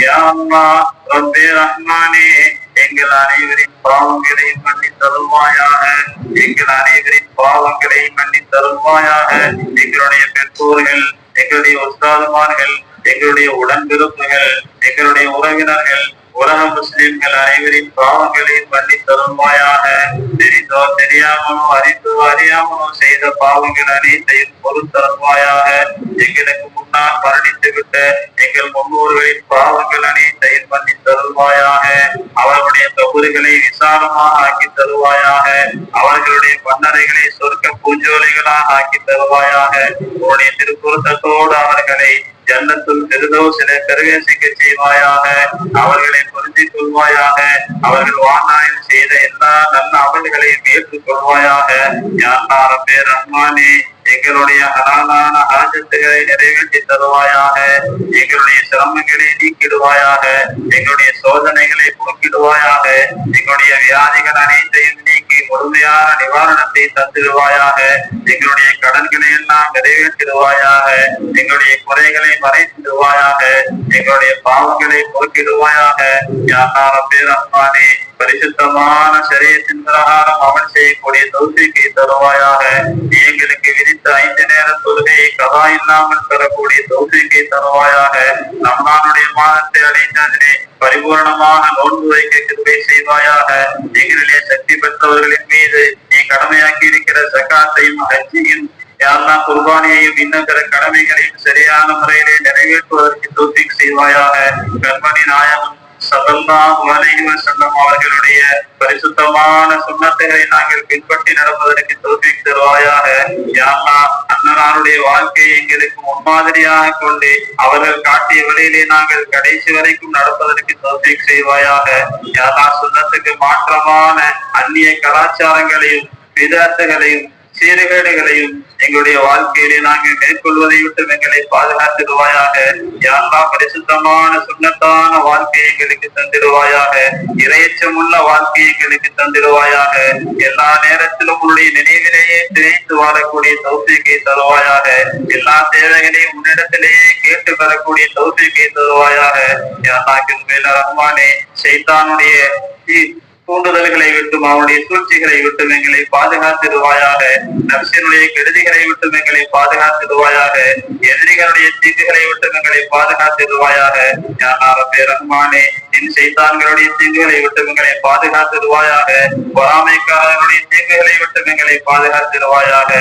யா அல்லாஹ் ரப்பே ரஹ்மானே எங்கள் அனைவரின் பாவங்களை மன்னித்தருள்வாயாக. எங்கள் அனைவரின் பாவங்களை மன்னித்தருள்வாயாக. எங்களுடைய பெற்றோர்கள், எங்களுடைய உஸ்தாதுமார்கள், எங்களுடைய உடன்பிறப்புகள், எங்களுடைய உறவினர்கள், உலக முஸ்லிம்கள் அனைவரின் பாவங்களை மன்னித்தருள்வாயாக. தெரிந்தோ தெரியாமலோ அறிந்தோ அறியாமலோ செய்த பாவங்கள் அனைத்தையும் பொறுத்தருள்வாயாக. எங்களுக்கு முன்னால் மரணித்து விட்ட எங்கள் முன்னோர்களின் பாவங்கள் அனைத்தையும் மன்னித்தருள்வாயாக. அவர்களுடைய கபறுகளை விசாலமாக ஆக்கி தருவாயாக. அவர்களுடைய மன்னரைகளை சொர்க்க பூஞ்சோலைகளாக ஆக்கி தருவாயாக. உன்னுடைய திருப்பொருத்தத்தோடு அவர்களை ஜன்னத்துல் ஃபிர்தௌஸிலே பிரவேசிக்க செய்வாயாக. அவர்களை புரிஞ்சிக் கொள்வாயாக. அவர்கள் வாழ்நாளில் செய்த எல்லா நல்ல அமல்களையும் ஏற்றுக் கொள்வாயாக. யா அல்லாஹ் ரப்பே ரஹ்மானே எங்களுடைய ஹலாலான ஹாஜத்துகளை நிறைவேற்றி தருவாயாக. எங்களுடைய சிரமங்களை நீக்கிடுவாயாக. எங்களுடைய சோதனைகளை போக்கிடுவாயாக. எங்களுடைய வியாதிகள் அனைத்தையும் நீக்கி முழுமையான நிவாரணத்தை தந்திடுவாயாக. எங்களுடைய கடன்களை எல்லாம் நிறைவேற்றிடுவாயாக. எங்களுடைய குறைகளை மறைத்திடுவாயாக. எங்களுடைய பாவங்களை போக்கிடுவாயாக. யா அல்லாஹ் ரப்பே ரஹ்மானே பரிசுத்தமான ஷரியத்தின் பிரகாரம் அமல் செய்யக்கூடிய தௌஃபீக்கை தருவாயாக. எங்களுக்கு விதித்த 5 நேர தொழுகையை கதா இல்லாமல் பெறக்கூடிய தௌஃபீக்கை தருவாயாக. ரமலானுடைய மாதத்தை அடைந்ததிலே பரிபூர்ணமாக நோன்பு வைக்க கிருபை செய்வாயாக. எங்களிலே சக்தி பெற்றவர்களின் மீது நீ கடமையாக்கி இருக்கிற ஜகாத்தையும் ஹஜ்ஜையும் யாரெல்லாம் குர்பானியையும் இன்னும் பிற கடமைகளையும் சரியான முறையிலே நிறைவேற்றுவதற்கு தௌஃபீக் செய்வாயாக. கர்மணி நாயகம் ஸல்லல்லாஹு அலைஹி வஸல்லம் அவர்களுடைய பரிசுத்தமான சுன்னத்துகளை நாங்கள் பின்பற்றி நடப்பதற்கு தௌஃபீக் தருவாயாக. யா அல்லாஹ் அன்னலாருடைய வாழ்க்கையை எங்களுக்கு முன்மாதிரியாக கொண்டு அவர்கள் காட்டிய வழியிலே நாங்கள் கடைசி வரைக்கும் நடப்பதற்கு தௌஃபீக் செய்வாயாக. யா அல்லாஹ் சுன்னத்துக்கு மாற்றமான அந்நிய கலாச்சாரங்களையும் விதத்துகளையும் சீர்கேடுகளையும் எங்களுடைய வாழ்க்கையிலே நாங்கள் மேற்கொள்வதை விட்டு எங்களை பாதுகாத்திடுவாயாக. யா அல்லாஹ் பரிசுத்தமான சுன்னத்தான வாழ்க்கையை எங்களுக்கு தந்திடுவாயாக. இறையச்சமுள்ள வாழ்க்கையை எங்களுக்கு தந்திடுவாயாக. எல்லா நேரத்திலும் உன்னுடைய நினைவிலேயே திரைத்து வாழக்கூடிய தௌஃபீக்கை தருவாயாக. எல்லா தேவைகளையும் உன்னிடத்திலேயே கேட்டு பெறக்கூடிய தௌஃபீக்கை தருவாயாக. யா அல்லாஹ் மேல ரஹ்மானே ஷைத்தானுடைய தூண்டுதல்களை விட்டும் அவனுடைய சூழ்ச்சிகளை விட்டும் எங்களை பாதுகாத்திடுவாயாக. நப்சினுடைய கெடுதிகளை விட்டும் எங்களை பாதுகாத்திடுவாயாக. எதிரிகளுடைய தீங்குகளை விட்டும் எங்களை பாதுகாத்திடுவாயாக. யா அல்லாஹ் ரப்பே ரஹ்மானே என் ஷைத்தான்களுடைய தீங்குகளை விட்டும் எங்களை பாதுகாத்திடுவாயாக. பொறாமைக்காரர்களுடைய தீங்குகளை விட்டும் எங்களை பாதுகாத்திடுவாயாக.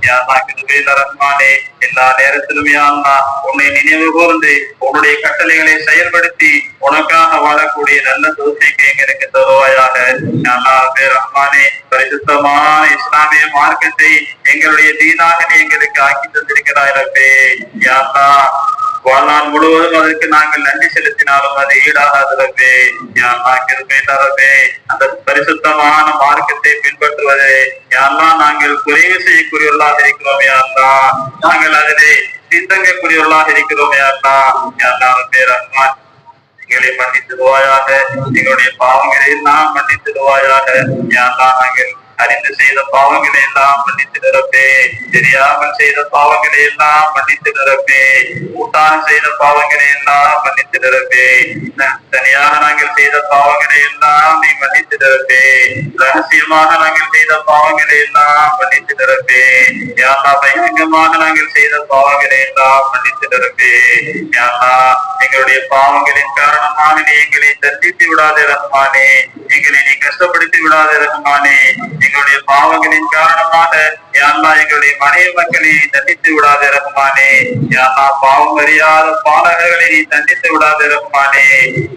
யா அல்லாஹ் ரஹ்மானே எல்லா நேரத்திலும் யா அல்லாஹ் உன்னை நினைவு கூர்ந்து உன்னுடைய கட்டளைகளை செயல்படுத்தி உனக்காக வாழக்கூடிய நல்ல தௌஃபீக்கை எங்களுக்கு தருவாயாக. யா அல்லாஹ் ரஹ்மானே பரிசுத்தமான இஸ்லாமிய மார்க்கத்தை எங்களுடைய தீனாக நீ எங்களுக்கு ஆக்கி தந்திருக்கிறாய் ரப்பே. யா அல்லாஹ் வாழ்நாள் முழுவதும் அதற்கு நாங்கள் நன்றி செலுத்தினாலும் அது ஈடாகாது ரப்பே. யா அல்லாஹ் கிருபை ரப்பே அந்த பரிசுத்தமான மார்க்கத்தை பின்பற்றுவதே யா அல்லாஹ் நாங்கள் குறைவு செய்யக்கூடியவர்களாக இருக்கிறோம். யா அல்லாஹ் நாங்கள் அதிலே சிந்தங்கக்கூடியவர்களாக இருக்கிறோம். யா அல்லாஹ் யா அல்லாஹ் ரப்பே ரஹ்மான் எங்களை மன்னித்திடுவாயாக. எங்களுடைய பாவங்களை எல்லாம் மன்னித்திடுவாயாக. யா அல்லாஹ் நாங்கள் அறிந்து செய்த பாவங்களை எல்லாம் மன்னித்திடறப்பே. தெரியாமல் செய்த பாவங்களை எல்லாம் மன்னித்திடறப்பே. கூட்டாக செய்த பாவங்களை எல்லாம் மன்னித்திடறப்பே. தனியாக நாங்கள் செய்த பாவங்களை எல்லாம் நீ மன்னித்திடறப்பே. ரகசியமாக நாங்கள் செய்த பாவங்களை எல்லாம் மன்னித்திடறப்பே. யா அல்லாஹ் பகிரங்கமாக நாங்கள் செய்த பாவங்களை எல்லாம் மன்னித்திடறப்பே. யா அல்லாஹ் எங்களுடைய பாவங்களின் காரணமாக நீ எங்களை தண்டித்து விடாதே ரஹ்மானே. எங்களை நீ கஷ்டப்படுத்தி விடாதே ரஹ்மானே. எங்களுடைய பாவங்களின் காரணமாக யா அல்லாஹ் எங்களுடைய மனைவி மக்களை தண்டித்து விடாதே ரஹ்மானே. யா அல்லாஹ் பாவம் அறியாத பாலகர்களை நீ தண்டித்து விடாதே ரஹ்மானே.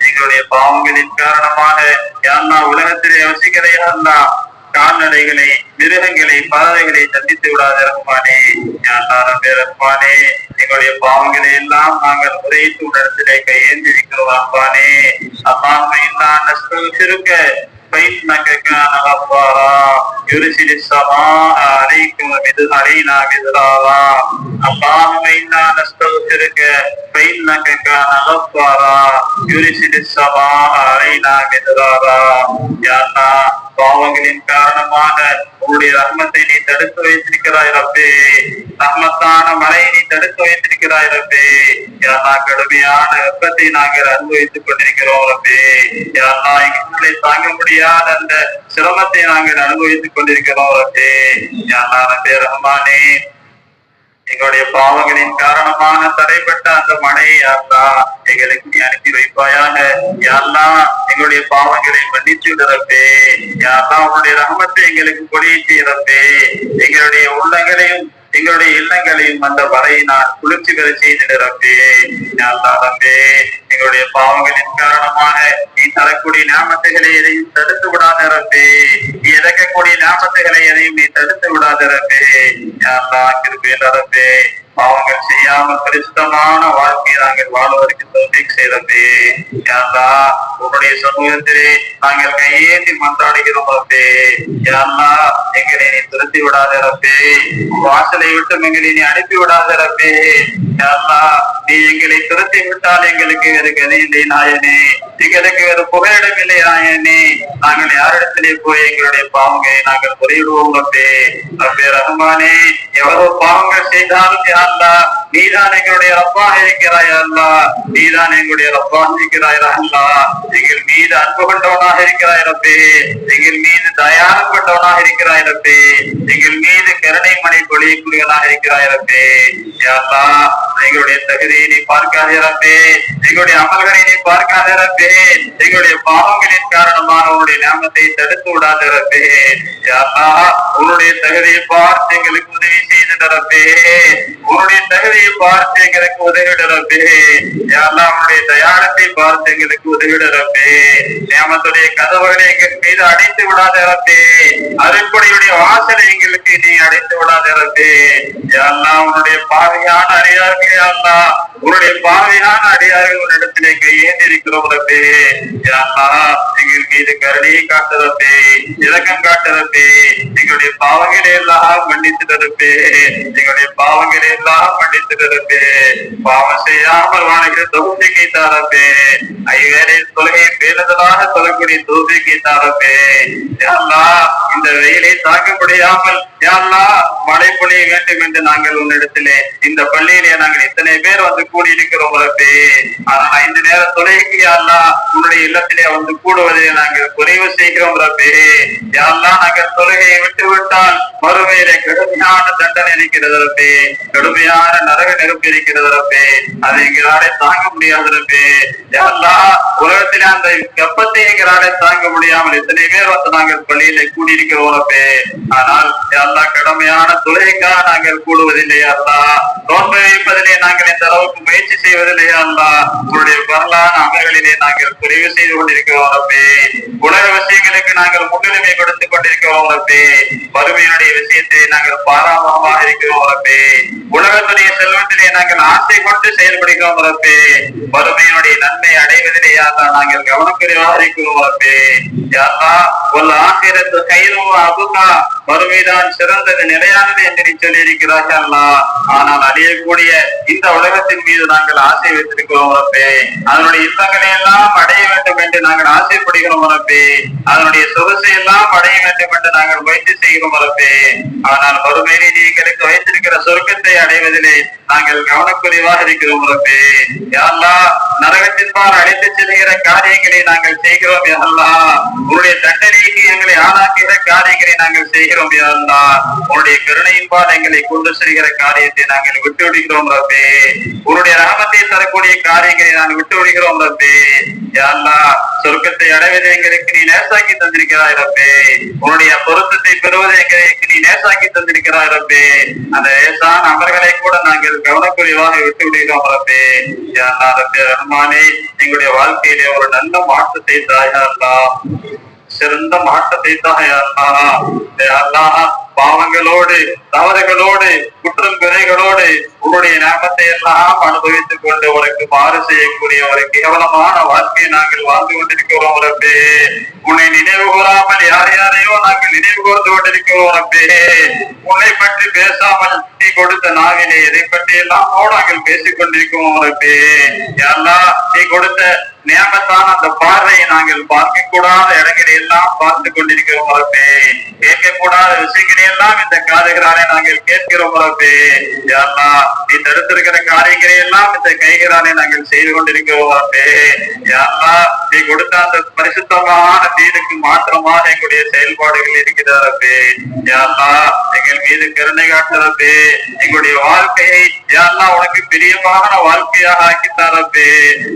எங்களுடைய பாவங்களின் காரணமாக யா அல்லாஹ் உலகத்திலே வசிக்கிற யா அல்லாஹ் கால்நடைகளை, மிருகங்களை, பறவைகளை தண்டித்து விடாத ரஹ்மானே. யா அல்லாஹ் ரப்பே ரஹ்மானே எங்களுடைய பாவங்களை எல்லாம் நாங்கள் முறையிட்டு உடனத்திலே கையேந்திருக்கிறோம் ரஹ்மானே. அல்லாஹும்ம இன்னா நஸ்தக்ஃபிருக்க فإنك كان غفارا يرسل السماء عليكم علينا مدرارا اللهم إنا نستغفرك فإنك كان غفارا يرسل السماء علينا مدرارا. يا الله பாவங்களின் காரணமாக உன்னுடைய ரஹ்மத்தை நீ தடுத்து வைத்திருக்கிறாய் ரப்பே. ரஹ்மத்தான மழையை நீ தடுத்து வைத்திருக்கிறாய் ரப்பே. யாரா கடுமையான வெப்பத்தை நாங்கள் அனுபவித்துக் கொண்டிருக்கிறோம் ரப்பே. யாரா எங்களை தாங்க முடியாத அந்த சிரமத்தை நாங்கள் அனுபவித்துக் கொண்டிருக்கிறோம் ரப்பே. யாரா ரப்பே ரஹ்மானே, எங்களுடைய பாவங்களின் காரணமான தடைப்பட்ட அந்த மழையை யாரா எங்களுக்கு நீ அனுப்பி வைப்பாயாக. யாரா எங்களுடைய பாவங்களை மன்னிச்சு விடுறப்பே. யாரா உன்னுடைய ரஹமத்தை எங்களுக்கு பொழிய செய்யறப்பே. எங்களுடைய உள்ளங்களையும் எங்களுடைய இல்லங்களையும் அந்த வரையினால் குளிர்ச்சி பெற செய்திடறப்பே. யாரா ரப்பே, எங்களுடைய பாவங்களின் காரணமாக நீ தரக்கூடிய ஞாபகங்களை எதையும் தடுத்து விடாதரப்பே. நீ இறக்கக்கூடிய ஞாபகங்களை எதையும் நீ தடுத்து விடாதரப்பே. யாரா கிருபையிலரப்பே, பாவங்கள் செய்யாமல் பரிசுத்தமான வாழ்க்கையை நாங்கள் வாழ்வதற்கு தௌஃபீக் செய்தப்பே. யாரா உன்னுடைய சமூகத்திலே நாங்கள் கையேந்தி மன்றாடுகிறோம் ரப்பே. யாரா எங்களை நீ துரத்தி விடாதரப்பே. வாசலை விட்டு எங்களை நீ அனுப்பி விடாதரப்பே. யாரா நீ எங்களை துரத்தி விட்டால் எங்களுக்கு வேறு கதி இல்லை நாயனே. எங்களுக்கு வேறு புகையிடம் இல்லை நாயனே. நாங்கள் யாரிடத்திலே போய் எங்களுடைய பாவங்களை நாங்கள் முறையிடுவோம் ரப்பே. ரப்பே ரஹ்மானே, எவ்வளவு பாவங்கள் செய்தாலும் யாரா நீதான் எங்களுடைய ரப்பாக இருக்கிறாய் அல்லா. நீதான் எங்களுடைய ரப்பாக இருக்கிறாய் அல்லா. எங்கள் மீது அன்பு கொண்டவனாக இருக்கிறாய் ரப்பே. எங்கள் மீது தயாரம் கொண்டவனாக இருக்கிறாய் ரப்பே. எங்கள் மீது கருணை மணி பொழியக்கூடியவனாக இருக்கிறாய் ரப்பே. யாரா எங்களுடைய தகுதியை நீ பார்க்காதே ரப்பே. எங்களுடைய அமல்களை நீ பார்க்காதே ரப்பே. எங்களுடைய பாவங்களின் காரணமாக உன்னுடைய நாமத்தை தடுத்து விடாத ரப்பே. யாரா உன்னுடைய தகுதியை பார்த்து எங்களுக்கு உதவி செய்து ரப்பே. உன்னுடைய தகுதியை பார்த்து எங்களுக்கு உதவிட ரப்பே. யாரா உன்னுடைய தயாரத்தை பார்த்து எங்களுக்கு உதவிட ரப்பே. நியாமத்துடைய கதவுகளை எங்கள் மீது அடைத்து விடாத ரப்பே. அருட்படியுடைய வாசலை எங்களுக்கு நீ அடைத்து விடாத ரப்பே. யாரா உன்னுடைய பாவையான அடியார்கள் யாரா உன்னுடைய பாவையான அடியார்கள் உன்னிடத்திலே கையேந்தி இருக்கிறோம் ரப்பே. யாரா எங்கள் மீது கருணையை காட்டுறப்பே, இரக்கம் காட்டுறப்பே. எங்களுடைய பாவங்களை எல்லாம் மன்னித்துடப்பே. எங்களுடைய பாவங்களை எல்லாம் மன்னித்துடப்பே. பாவம் செய்யாமல் வாழ்கிற தௌஃபீக்கை தாரப்பே. ஐவேளை தொழுகையை பேணுதலாக சொல்லக்கூடிய தௌஃபீக்கை தாரப்பே. யாரா இந்த வெயிலை தாக்க முடியாமல் யாரா மழை பொழிய வேண்டும் என்று நாங்கள் உன்னிடத்திலே இந்த பள்ளியிலே நாங்கள் இத்தனை பேர் வந்து கூடி இருக்கிறோம் ரப்பே. ஆனால் 5 நேர தொழுகைக்கு யாரா உன்னுடைய இல்லத்திலே வந்து கூடுவதை நாங்கள் குறைவு செய்கிறோம் ரப்பே. யாரா நாங்கள் தொழுகையை விட்டு விட்டால் மறுமையிலே கடுமையான தண்டனை இருக்கிறது ரப்பே. கடுமையான நரக நெருப்பு இருக்கிறது ரப்பே. அதை எங்களாலே தாங்க முடியாது ரப்பே. யாரா உலகத்திலே அந்த வெப்பத்தை எங்களாலே தாங்க முடியாமல் எத்தனை பேர் வந்து நாங்கள் பள்ளியிலே கூடியிருக்கிறோம் ரப்பே. ஆனால் யாரா கடமையான தொழுகைக்காக நாங்கள் கூடுவதில்லை யாரா. நோன்பு வைப்பதிலே நாங்கள் இந்த அளவுக்கு முயற்சி செய்வதில்லை யாரா. உங்களுடைய வரலான அமல்களிலே நாங்கள் குறைவு செய்து கொண்டிருக்கிறோம் ரப்பே. உலக விஷயங்களுக்கு நாங்கள் முன்னுரிமை கொடுத்துக் கொண்டிருக்கிறோம் ரப்பே. வறுமையினுடைய விஷயத்தை நாங்கள் பாராமமாக இருக்கிறோம் ரப்பே. உலகத்துடைய செல்வத்திலே நாங்கள் ஆசை கொண்டு செயல்படுகிறோம் ரப்பே. வறுமையினுடைய நன்மை அடைவதிலே யாரா நாங்கள் கவனக்குறைவாக இருக்கிறோம் ரப்பே. யாரா ஒரு ஆசிரியத்து கைதும் அபுகா வறுமைதான் சிறந்தது நிலையானது என்று நீ சொல்லி இருக்கிறார்கள் அல்லா. ஆனால் அடையக்கூடிய இந்த உலகத்தின் மீது நாங்கள் ஆசை வைத்திருக்கிறோம் ரப்பே. அதனுடைய இன்பங்களை எல்லாம் அடைய வேண்டும் என்று நாங்கள் ஆசைப்படுகிறோம் ரப்பே. அதனுடைய சொகுசை எல்லாம் அடைய வேண்டும் என்று நாங்கள் முயற்சி செய்கிறோம் ரப்பே. ஆனால் வறுமையிலே எங்களுக்கு வைத்திருக்கிற சொர்க்கத்தை அடைவதிலே நாங்கள் கவனக்குறைவாக இருக்கிறோம் ரப்பே. யாரா நரகத்தின்பால் அழைத்து செல்கிற காரியங்களை நாங்கள் செய்கிறோம் யாரா. உன்னுடைய தண்டனைக்கு எங்களை ஆளாக்குகிற காரியங்களை நாங்கள் செய்கிறோம் யாரா. உன்னுடைய கருணையின்பால் எங்களை கொண்டு செல்கிற காரியத்தை நாங்கள் விட்டு விடுகிறோம் ரப்பே. உன்னுடைய ராமத்தை தரக்கூடிய காரியங்களை நாங்கள் விட்டு விடுகிறோம் ரப்பே. யாரா சொர்க்கத்தை அடைவதை எங்களுக்கு நீ நேசாக்கி தந்திருக்கிறாய் ரப்பே. உன்னுடைய பொருத்தத்தை பெறுவதை எங்களுக்கு நீ நேசாக்கி தந்திருக்கிறாய் ரப்பே. அந்த லேசான அமர்களை கூட நாங்கள் கவனக்குறைவாக விட்டு விடுகிறோம் ரப்பே. யாரா ரப்பே ரஹ்மானே, எங்களுடைய வாழ்க்கையிலே ஒரு நல்ல மாற்றத்தை தாயாரா, சிறந்த மாற்றத்தை தாயாரா. யாரா பாவங்களோடு தவறுகளோடு குற்றம் குறைகளோடு உன்னுடைய நாமத்தை எல்லாம் அனுபவித்துக் கொண்டு உனக்கு மாறு செய்யக்கூடிய ஒரு கேவலமான வாழ்க்கையை நாங்கள் வாழ்ந்து கொண்டிருக்கிறோம் ரப்பே. உன்னை நினைவு கூறாமல் யார் யாரையோ நாங்கள் நினைவு கூர்ந்து கொண்டிருக்கிறோம் ரப்பே. உன்னை பற்றி பேசாமல் நீ கொடுத்த நாவிலே எதை பற்றி எல்லாம் நாங்கள் பேசிக் கொண்டிருக்கிறோம் ரப்பே. யாரா நீ கொடுத்த நியமத்தான அந்த பார்வையை நாங்கள் பார்க்க கூடாத இடங்களை எல்லாம் பார்த்து கொண்டிருக்கிறோம் ரப்பே. கேட்கக்கூடாத விஷயங்களை எல்லாம் இந்த காதுகளாலே நாங்கள் கேட்கிறோம் ரப்பே. யா அல்லாஹ், நீ தடுத்திருக்கிற காரியங்களை எல்லாம் இந்த கைகளாலே நாங்கள் செய்து கொண்டிருக்கிறோம் ரப்பே. யா அல்லாஹ், நீ கொடுத்த அந்த பரிசுத்தமான தீனுக்கு மாற்றமாக எங்களுடைய செயல்பாடுகள் இருக்கிற ரப்பே. யா அல்லாஹ், எங்கள் மீது கருணை காட்டுறப்பே. எங்களுடைய வாழ்க்கையை யா அல்லாஹ் உனக்கு பிரியமான வாழ்க்கையாக ஆக்கித்தாரப்பே.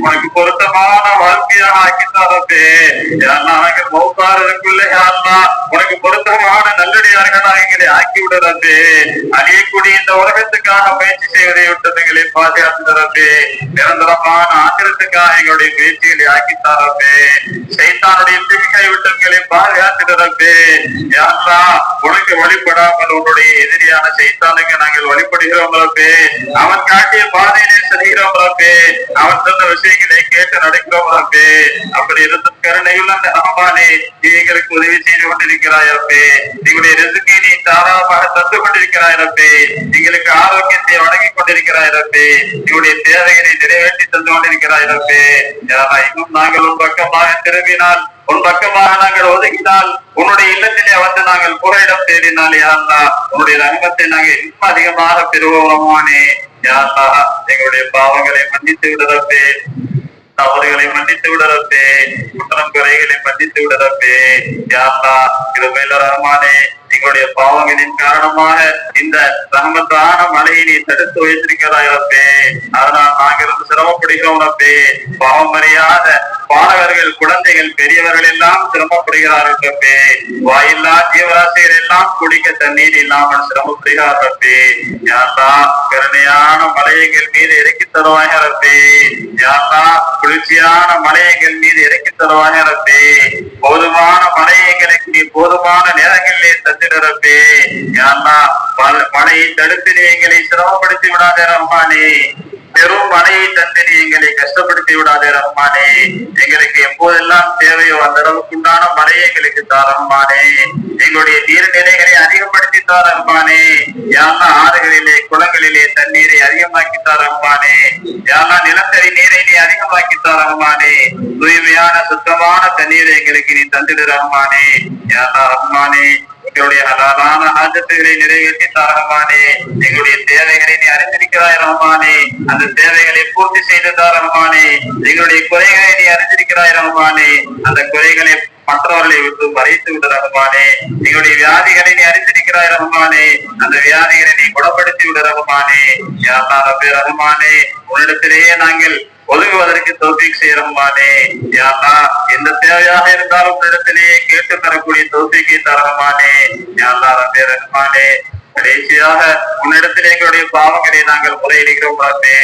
உனக்கு பொருத்தமான வாழ்க்கையாக ஆக்கித்தாரப்பே. யா அல்லாஹ், நாங்கள் மௌத்தாரதுக்குள்ள யா அல்லாஹ் உனக்கு பொருத்தமான நல்லடியார்களாக எங்களை ஆக்கி விடுறப்பே. அழியக்கூடிய இந்த உலகத்துக்காக முயற்சி செய்வதை விட்டதுகளை பாதுகாத்துறப்பே. நிரந்தரமான ஆக்கிரத்துக்காக எங்களுடைய முயற்சிகளை ஆக்கித்தாரப்பே. சைத்தானுடைய தீங்கை விட்டங்களை பாதுகாத்துறப்பே. யா அல்லாஹ், உனக்கு வழிபடாமல் உன்னுடைய எதிரியான சைத்தானுக்கு நாங்கள் வழிபடுகிறோம் ரப்பே. அவன் காட்டிய பாதையிலே செல்கிறோம் ரப்பே. அவன் சொன்ன விஷயங்களை கேட்டு நடக்கிறோம் ரப்பே. அப்படி இருந்தும் கருணையுள்ள அந்த ரஹ்மானே, நீ எங்களுக்கு உதவி செய்து கொண்டிருக்கிறாய் ரப்பே. எங்களுடைய ரிஸ்கை நீ தாராளமாக தந்து கொண்டிருக்கிறாய் ரப்பே. எங்களுக்கு ஆரோக்கியத்தை வழங்கிக் கொண்டிருக்கிறாய் ரப்பே. எங்களுடைய தேவைகளை நிறைவேற்றி தந்து கொண்டிருக்கிறாய் ரப்பே. இன்னும் நாங்கள் உன் பக்கமாக திரும்பினால், உன் பக்கமாக நாங்கள் ஒதுக்கினால், உன்னுடைய இல்லத்திலே வந்து நாங்கள் புகையிடம் தேடினால் யா அல்லாஹ் உன்னுடைய ரஹ்மத்தை நாங்கள் இன்னும் அதிகமாக பெறுவோம் ரஹ்மானே. யா அல்லாஹ், எங்களுடைய பாவங்களை மன்னித்து விடுறப்பே. தவறுகளை மன்னித்து விடுறப்பே. குற்றம் குறைகளை மன்னித்து விடுறப்பே. யா அல்லாஹ், கிருபையுள்ள ரஹ்மானே, எங்களுடைய பாவங்களின் காரணமாக இந்த ரஹ்மத்தான மழையை நீ தடுத்து வைத்திருக்கிறாய் ரப்பே. அதனால் நாங்கள் சிரமப்படுகிறோம் ரப்பே. பாவம் அறியாத பாலகர்கள், குழந்தைகள், பெரியவர்கள் எல்லாம் சிரமப்படுகிறார்கள் ரப்பே. வாயில்லா ஜீவராசிகள் எல்லாம் குடிக்க தண்ணீர் இல்லாமல் சிரமப்படுகிறார் ரப்பே. யா அல்லாஹ், கருணையான மலையங்கள் மீது இறக்கி தருவாங்க ரப்பே. யா அல்லாஹ், குளிர்ச்சியான மலையங்கள் மீது இறக்கி தருவாங்க ரப்பே. போதுமான மலையங்களுக்கு நீ போதுமான நேரங்களிலே தந்திரப்பே. யா அல்லாஹ், மழையை தடுத்து நீ எங்களை சிரமப்படுத்தி விடாதே ரஹ்மானே. பெரும் மழையை தந்து நீ எங்களை கஷ்டப்படுத்தி விடாதே ரஹ்மானே. எங்களுக்கு எப்போதெல்லாம் தேவையோ அந்த அளவுக்குண்டான மழையை எங்களுக்கு தா ரஹ்மானே. எங்களுடைய நீர்நிலைகளை அதிகப்படுத்தி தா ரஹ்மானே. யா அல்லாஹ், ஆறுகளிலே குளங்களிலே தண்ணீரை அதிகமாக்கி தா ரஹ்மானே. யா அல்லாஹ், நிலத்தடி நீரை நீ அதிகமாக்கி தா ரஹ்மானே. தூய்மையான சுத்தமான தண்ணீரை எங்களுக்கு நீ தந்திடு ரஹ்மானே. யா அல்லாஹ் ரஹ்மானே, எங்களுடைய ஹலாலான ஆஜத்துகளை நிறைவேற்றி ரஹ்மானே. எங்களுடைய தேவைகளை நீ அறிந்திருக்கிறாய் ரஹ்மானே. அந்த தேவைகளை பூர்த்தி செய்ததா ரஹ்மானே. எங்களுடைய குறைகளை நீ அறிந்திருக்கிறாய் ரஹ்மானே. அந்த குறைகளை மற்றவர்களை விட்டு மறைத்து விட ரஹ்மானே. எங்களுடைய வியாதிகளை நீ அறிந்திருக்கிறாய் ரஹ்மானே. அந்த வியாதிகளை நீ குணப்படுத்தி விட ரஹ்மானே. யா அல்லாஹ் ரப்பே ரஹ்மானே, உன்னிடத்திலேயே நாங்கள் ஒதுங்குவதற்கு தௌஃபீக் செய்யறமானே. யா அல்லாஹ், எந்த தேவையாக இருந்தாலும் உன்னிடத்திலேயே கேட்டு தரக்கூடிய தௌஃபீக்கை தரமானே. யா அல்லாஹ் ரப்பே ரஹ்மானே, கடைசியாக உன்னிடத்தில் எங்களுடைய பாவங்களை நாங்கள் முறையிடுகிறோம் ரப்பே.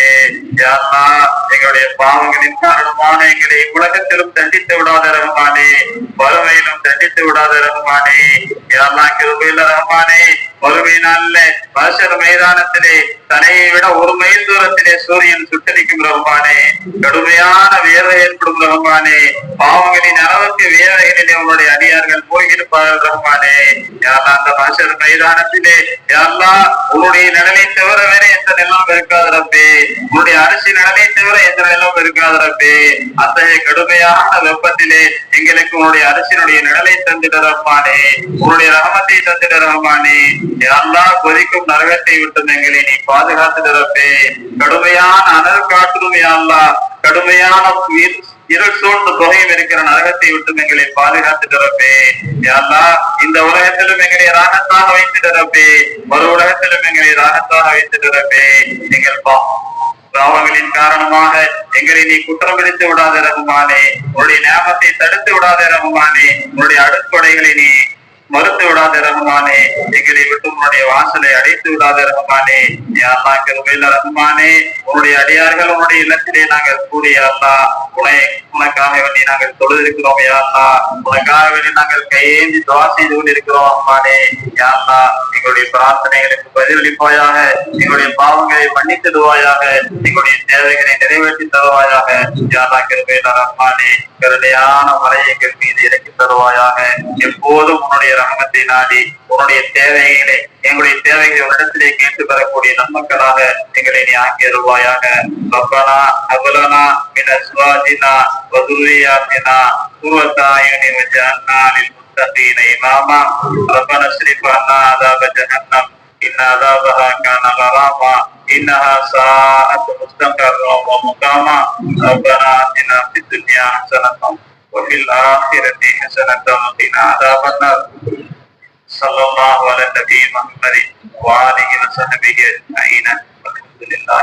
யா அல்லாஹ், எங்களுடைய பாவங்களின் காரணமான எங்களை உலகத்திலும் தண்டித்து விடாத ரஹ்மானே. வறுமையிலும் தண்டித்து விடாத ரஹ்மானே. யா அல்லாஹ், கிருபையுள்ள ரஹ்மானே, வறுமை நாளிலே மஹ்ஷர் மைதானத்திலே தனையை விட ஒரு மைல் தூரத்திலே சூரியன் சுட்டரிக்கும் ரஹ்மானே. கடுமையான வேர்வை ஏற்படும் ரஹ்மானே. பாவங்களின் அளவுக்கு வேர்வைகளிலே உன்னுடைய அடியார்கள் போயிருப்பார்கள் ரஹ்மானே. யா அல்லாஹ், அந்த மஹ்ஷர் மைதானத்திலே யா அல்லாஹ், உன்னுடைய நிழலை தவிர வேற எந்த நிலம் இருக்காது ரப்பே. உன்னுடைய அரிசி நிழலை தவிர எந்த நிலம் இருக்காது ரப்பே. அத்தகைய கடுமையான வெப்பத்திலே எங்களுக்கு உன்னுடைய அரசினுடைய நிழலை தந்திட ரஹ்மானே. உன்னுடைய ரஹமத்தை தந்திட ரஹ்மானே. யா அல்லாஹ், கொதிக்கும் நரகத்தை விட்டு எங்களை நீ பாதுகாத்து ரப்பே. கடுமையான அனல் காற்றும் யா அல்லாஹ், கடுமையான இருள் சூழ்ந்த தொகையும் இருக்கிற நரகத்தை விட்டு எங்களை பாதுகாத்து ரப்பே. யா அல்லாஹ், இந்த உலகத்திலும் எங்களை ராகத்தாக வைத்து ரப்பே. மறு உலகத்திலும் எங்களை ராகத்தாக வைத்து ரப்பே. எங்கள் பாவங்களின் காரணமாக எங்களை நீ குற்றம் விதித்து விடாத ரஹ்மானே. உன்னுடைய நியாமத்தை தடுத்து விடாத ரஹ்மானே. உன்னுடைய அடுக்கொடைகளை நீ மறுத்து விடாத ரஹ்மானே. எங்களை விட்டு உன்னுடைய வாசலை அடைத்து விடாத ரஹ்மானே. யா அல்லாஹ், கிருபையுள்ள ரஹ்மானே, உன்னுடைய அடியார்கள் உன்னுடைய இல்லத்திலே நாங்கள் கூடிய அல்லாஹ் உனக்காக வேண்டி நாங்கள் தொழுதிருக்கிறோம். யா அல்லாஹ், உனக்காக வேண்டி நாங்கள் கையேந்தி துஆ செய்து கொண்டிருக்கிறோம் ரஹ்மானே. யா அல்லாஹ், எங்களுடைய பிரார்த்தனைகளுக்கு பதிலளிப்பாயாக. எங்களுடைய பாவங்களை மன்னித்திடுவாயாக. எங்களுடைய தேவைகளை நிறைவேற்றி தருவாயாக. யா அல்லாஹ், கிருபையுள்ள ரஹ்மானே, கருணையான மலையை எங்கள் மீது இறக்கி தருவாயாக. எப்போதும் உன்னுடைய ரஹமத்தை நாடி உன்னுடைய தேவைகளை எங்களுடைய தேவைகளை உன்னிடத்திலே கேட்டு பெறக்கூடிய நன்மக்களாக எங்களை நீ ஆக்கி அருள்வாயாக. ரப்பனா ஹப் லனா من أزواجنا وذرياتنا قرة أعين واجعلنا للمتقين إماما ربنا اصرف عنا عذاب جهنم إن عذابها كان غراما إنها ساءت مستقرا ومقاما ربنا آتنا في الدنيا حسنة وفي الآخرة حسنة وقنا عذاب النار صلى الله على النبي محمد وآله وصحبه أجمعين. الحمد لله.